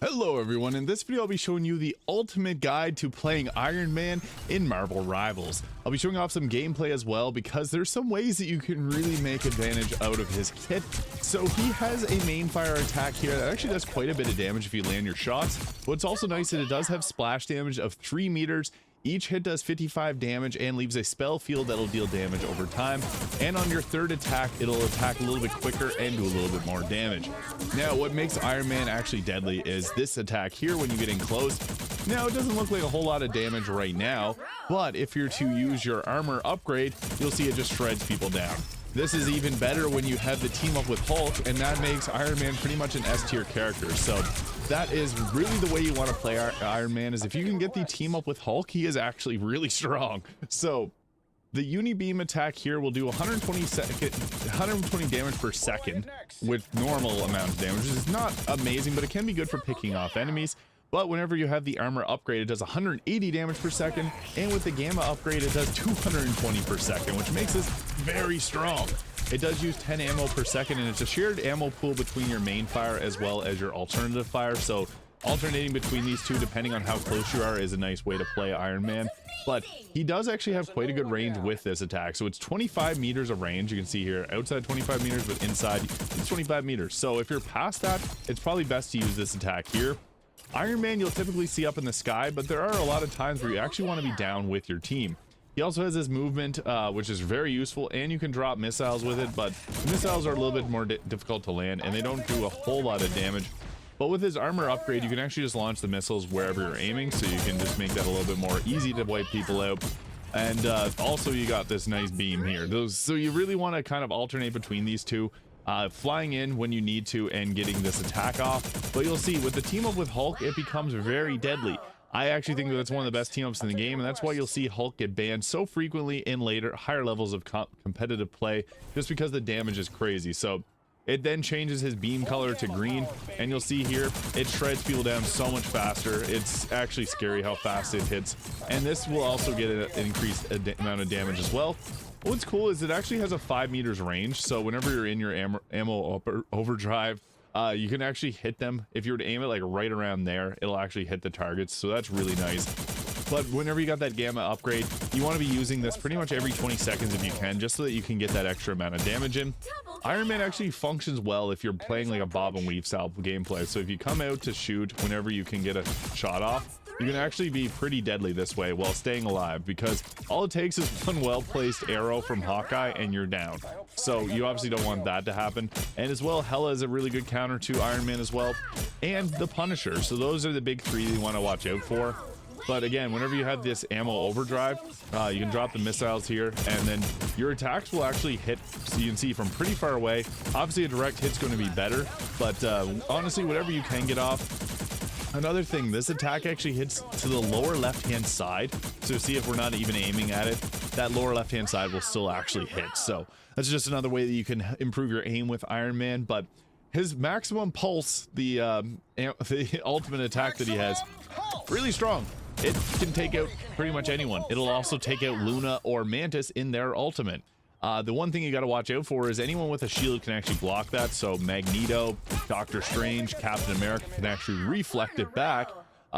Hello everyone, in this video I'll be showing you the ultimate guide to playing Iron Man in Marvel Rivals. I'll be showing off some gameplay as well because there's some ways that you can really make advantage out of his kit. So he has a main fire attack here that actually does quite a bit of damage if you land your shots. What's also nice is it does have splash damage of 3 meters. Each hit does 55 damage and leaves a spell field that'll deal damage over time. And on your third attack, it'll attack a little bit quicker and do a little bit more damage. Now, what makes Iron Man actually deadly is this attack here when you get in close. Now, it doesn't look like a whole lot of damage right now, but if you're to use your armor upgrade, you'll see it just shreds people down. This is even better when you have the team up with Hulk, and that makes Iron Man pretty much an S tier character. So that is really the way you want to play Iron Man, is if you can get the team up with Hulk, he is actually really strong. So the Unibeam attack here will do 120 damage per second with normal amount of damage, which is not amazing, but it can be good for picking off enemies. But whenever you have the armor upgrade, it does 180 damage per second, and with the gamma upgrade, it does 220 per second, which makes this very strong. It does use 10 ammo per second, and it's a shared ammo pool between your main fire as well as your alternative fire. So alternating between these two, depending on how close you are, is a nice way to play Iron Man. But he does actually have quite a good range with this attack. So it's 25 meters of range. You can see here, outside 25 meters, but inside it's 25 meters. So if you're past that, it's probably best to use this attack here. Iron Man you'll typically see up in the sky, but there are a lot of times where you actually want to be down with your team. He also has his movement, which is very useful, and you can drop missiles with it, but missiles are a little bit more difficult to land, and they don't do a whole lot of damage. But with his armor upgrade, you can actually just launch the missiles wherever you're aiming, so you can just make that a little bit more easy to wipe people out. And also you got this nice beam here. So you really want to kind of alternate between these two. Flying in when you need to and getting this attack off. But you'll see with the team up with Hulk, it becomes very deadly. I actually think that it's one of the best team ups in the game, and that's why you'll see Hulk get banned so frequently in higher levels of competitive play, just because the damage is crazy. So it then changes his beam color to green, and you'll see here it shreds people down so much faster. It's actually scary how fast it hits, and this will also get an increased amount of damage as well. What's cool is it actually has a 5 meters range, so whenever you're in your ammo overdrive, you can actually hit them. If you were to aim it like right around there, it'll actually hit the targets, so that's really nice. But whenever you got that gamma upgrade, you want to be using this pretty much every 20 seconds if you can, just so that you can get that extra amount of damage in. Iron Man actually functions well if you're playing like a bob and weave style gameplay, so if you come out to shoot whenever you can get a shot off, you can actually be pretty deadly this way while staying alive, because all it takes is one well-placed arrow from Hawkeye and you're down. So you obviously don't want that to happen. And as well, Hela is a really good counter to Iron Man as well, and the Punisher. So those are the big three you want to watch out for. But again, whenever you have this ammo overdrive, you can drop the missiles here, and then your attacks will actually hit, so you can see from pretty far away. Obviously a direct hit's going to be better, but honestly, whatever you can get off. Another thing, this attack actually hits to the lower left-hand side. So see, if we're not even aiming at it, that lower left-hand side will still actually hit. So that's just another way that you can improve your aim with Iron Man. But his maximum pulse, the ultimate attack that he has, really strong. It can take out pretty much anyone. It'll also take out Luna or Mantis in their ultimate. The one thing you got to watch out for is anyone with a shield can actually block that. So Magneto, Doctor Strange, Captain America can actually reflect it back.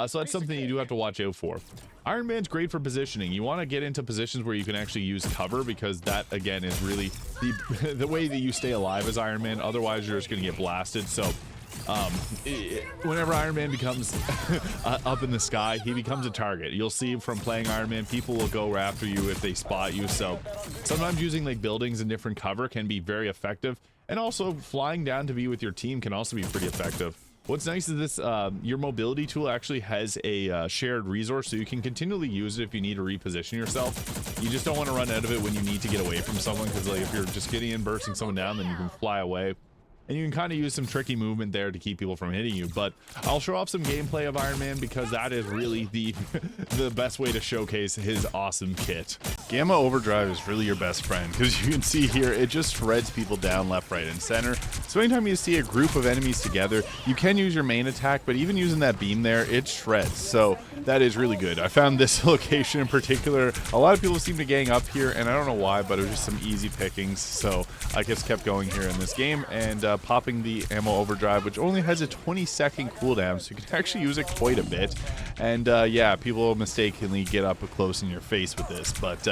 So that's something you do have to watch out for. Iron Man's great for positioning. You want to get into positions where you can actually use cover, because that again is really the way that you stay alive as Iron Man. Otherwise you're just going to get blasted. So whenever Iron Man becomes up in the sky, he becomes a target. You'll see from playing Iron Man, people will go after you if they spot you. So sometimes using like buildings and different cover can be very effective, and also flying down to be with your team can also be pretty effective. What's nice is this, your mobility tool actually has a shared resource, so you can continually use it if you need to reposition yourself. You just don't want to run out of it when you need to get away from someone, because like if you're just getting in, bursting someone down, then you can fly away. And you can kind of use some tricky movement there to keep people from hitting you. But I'll show off some gameplay of Iron Man, because that is really the best way to showcase his awesome kit. Gamma Overdrive is really your best friend, because you can see here it just shreds people down left, right, and center. So anytime you see a group of enemies together, you can use your main attack, but even using that beam there, it shreds. So that is really good. I found this location in particular, a lot of people seem to gang up here, and I don't know why, but it was just some easy pickings. So I just kept going here in this game and popping the Ammo Overdrive, which only has a 20-second cooldown, so you can actually use it quite a bit. And yeah, people mistakenly get up close in your face with this, but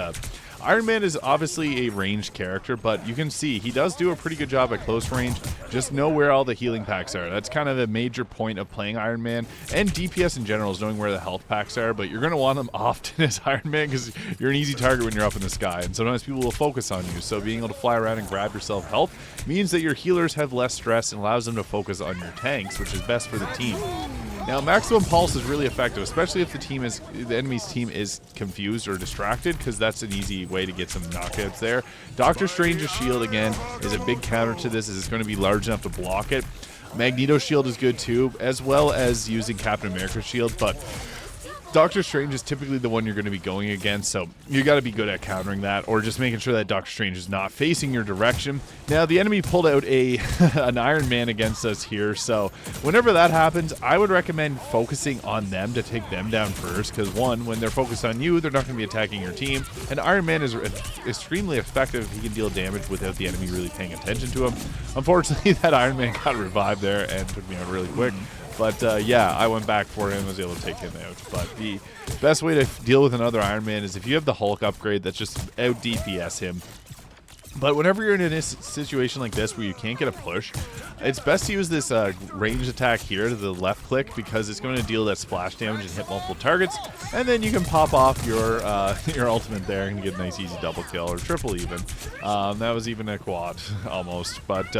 Iron Man is obviously a ranged character, but you can see he does do a pretty good job at close range. Just know where all the healing packs are. That's kind of a major point of playing Iron Man, and DPS in general is knowing where the health packs are, but you're going to want them often as Iron Man because you're an easy target when you're up in the sky, and sometimes people will focus on you, so being able to fly around and grab yourself health means that your healers have less stress and allows them to focus on your tanks, which is best for the team. Now, maximum pulse is really effective, especially if the enemy's team is confused or distracted, because that's an easy way to get some knockouts there. Doctor Strange's shield, again, is a big counter to this, as it's going to be large enough to block it. Magneto's shield is good too, as well as using Captain America's shield, but Doctor Strange is typically the one you're going to be going against, so you got to be good at countering that, or just making sure that Doctor Strange is not facing your direction. Now, the enemy pulled out an Iron Man against us here, so whenever that happens, I would recommend focusing on them to take them down first, because one, when they're focused on you, they're not going to be attacking your team, and Iron Man is extremely effective if he can deal damage without the enemy really paying attention to him. Unfortunately, that Iron Man got revived there and took me out really quick. But yeah, I went back for him and was able to take him out. But the best way to deal with another Iron Man is if you have the Hulk upgrade, that's just out DPS him. But whenever you're in a situation like this where you can't get a push, it's best to use this ranged attack here to the left click, because it's going to deal that splash damage and hit multiple targets, and then you can pop off your ultimate there and get a nice easy double kill, or triple even. That was even a quad almost. But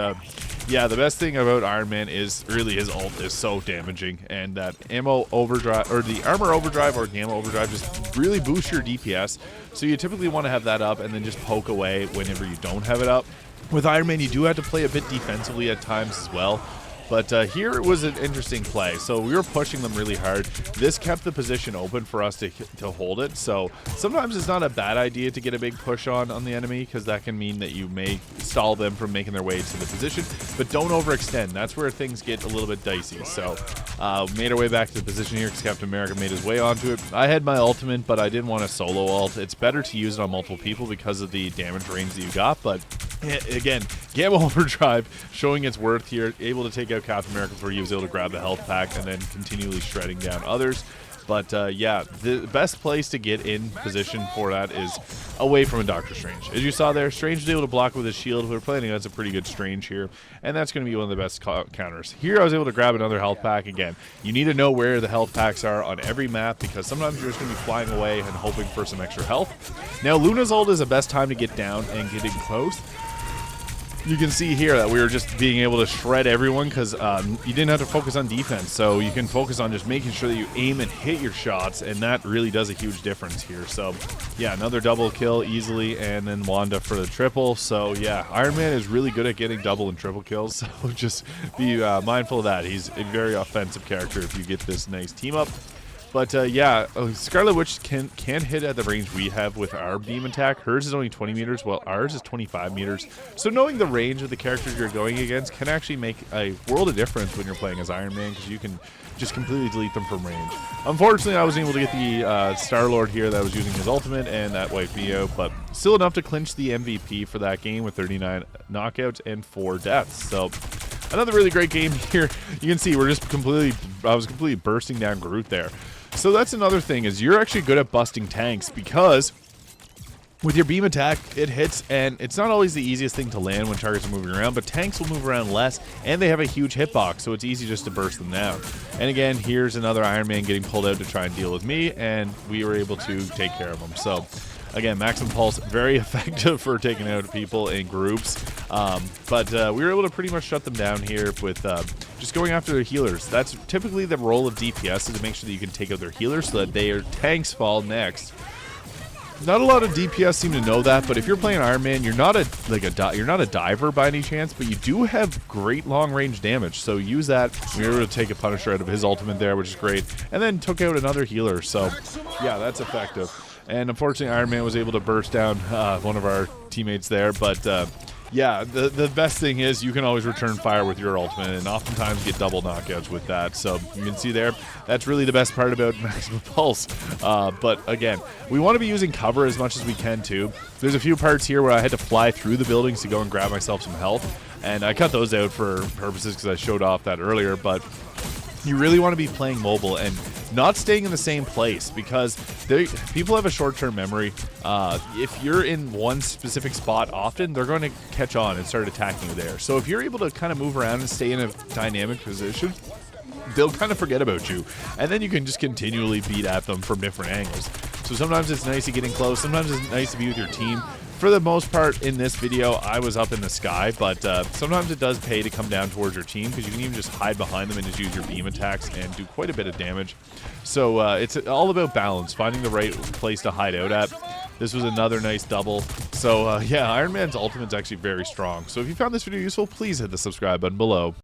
yeah, the best thing about Iron Man is really his ult is so damaging, and that ammo overdrive, or the armor overdrive or gamma overdrive, just really boosts your DPS. So you typically want to have that up and then just poke away whenever you don't have it up. With Iron Man, you do have to play a bit defensively at times as well. But here it was an interesting play. So we were pushing them really hard. This kept the position open for us to hold it. So sometimes it's not a bad idea to get a big push on the enemy, because that can mean that you may stall them from making their way to the position. But don't overextend. That's where things get a little bit dicey. So made our way back to the position here because Captain America made his way onto it. I had my ultimate, but I didn't want a solo ult. It's better to use it on multiple people because of the damage range that you got. But again, Gamma Overdrive showing its worth here, able to take out Captain America before he was able to grab the health pack, and then continually shredding down others. But yeah, the best place to get in position for that is away from a Doctor Strange. As you saw there, Strange was able to block with his shield. We're playing against a pretty good Strange here, and that's going to be one of the best counters. Here I was able to grab another health pack. Again, you need to know where the health packs are on every map, because sometimes you're just going to be flying away and hoping for some extra health. Now, Luna's ult is the best time to get down and getting close. You can see here that we were just being able to shred everyone, because you didn't have to focus on defense, so you can focus on just making sure that you aim and hit your shots, and that really does a huge difference here. So yeah, another double kill easily, and then Wanda for the triple. So yeah, Iron Man is really good at getting double and triple kills, so just be mindful of that. He's a very offensive character if you get this nice team up. But yeah, Scarlet Witch can hit at the range we have with our beam attack. Hers is only 20 meters, while ours is 25 meters. So knowing the range of the characters you're going against can actually make a world of difference when you're playing as Iron Man, because you can just completely delete them from range. Unfortunately, I wasn't able to get the Star-Lord here that was using his ultimate, and that wiped me out, but still enough to clinch the MVP for that game with 39 knockouts and 4 deaths. So another really great game here. You can see I was completely bursting down Groot there. So that's another thing, is you're actually good at busting tanks, because with your beam attack, it hits, and it's not always the easiest thing to land when targets are moving around, but tanks will move around less, and they have a huge hitbox, so it's easy just to burst them down. And again, here's another Iron Man getting pulled out to try and deal with me, and we were able to take care of him. So again, Maximum Pulse, very effective for taking out people in groups. But we were able to pretty much shut them down here with just going after their healers. That's typically the role of DPS, is to make sure that you can take out their healers so that their tanks fall next. Not a lot of DPS seem to know that, but if you're playing Iron Man, you're not a diver by any chance, but you do have great long range damage. So use that. We were able to take a Punisher out of his ultimate there, which is great, and then took out another healer. So yeah, that's effective. and unfortunately Iron Man was able to burst down one of our teammates there, but yeah, the best thing is you can always return fire with your ultimate and oftentimes get double knockouts with that. So you can see there, that's really the best part about Maximum Pulse. But again, we want to be using cover as much as we can too. There's a few parts here where I had to fly through the buildings to go and grab myself some health, and I cut those out for purposes because I showed off that earlier, but you really want to be playing mobile and not staying in the same place, because people have a short-term memory. If you're in one specific spot often, they're going to catch on and start attacking you there. So if you're able to kind of move around and stay in a dynamic position, they'll kind of forget about you, and then you can just continually beat at them from different angles. So sometimes it's nice to get in close, sometimes it's nice to be with your team. For the most part in this video, I was up in the sky, but sometimes it does pay to come down towards your team, because you can even just hide behind them and just use your beam attacks and do quite a bit of damage. So it's all about balance, finding the right place to hide out at. This was another nice double. So yeah, Iron Man's ultimate's actually very strong. So if you found this video useful, please hit the subscribe button below.